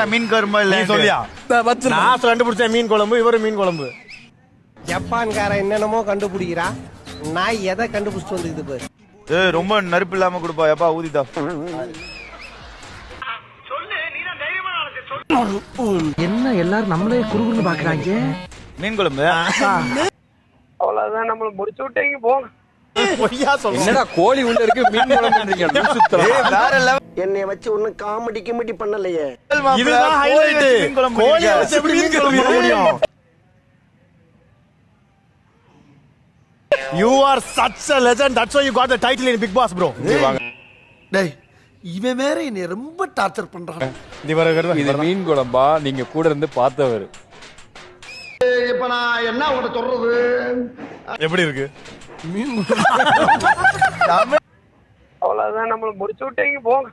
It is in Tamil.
மீன் குழம்பு இல்ல சொல்லியா நான் கண்டுபிடிச்ச மீன் குழம்பு இவரு மீன் குழம்பு. ஜப்பான்காரன் என்னென்னமோ கண்டுபிடிக்கிறா, நான் எதை கண்டுபிடிச்சிட்டு வந்துக்குது பாரு. ரொம்ப நறுப்பு இல்லாம கொடுப்பா எப்பா ஊதிதா. என்ன எல்லாரும் நம்மளே குறுகுறுன்னு பாக்குறாங்க. மீன் குழம்பு அவ்வளவுதான், நம்மள முடிச்சு விட்டீங்க போங்க. என்னடா கோழி உள்ள இருக்கு மீன் குழம்புன்றீங்க. வேற லெவல். என்னை வச்சு ஒன்னும் காமெடி கிமெடி பண்ணலையே. இதுதான் ஹைலைட். கோழி வச்சு எப்படி மீன் குழம்பு பண்ண முடியும்? You are such a legend. That's why you got the title in Bigg Boss, bro. டேய் இவன் வேற என்னை ரொம்ப டார்ச்சர் பண்றான். இது மீன் குழம்பா? நீங்க கூட இருந்து பார்த்தவர். இப்ப நான் என்ன உங்களை சொல்றது? எப்படி இருக்கு? அவ்வளவுதான், நம்மள முடிச்சு விட்டீங்க போங்க.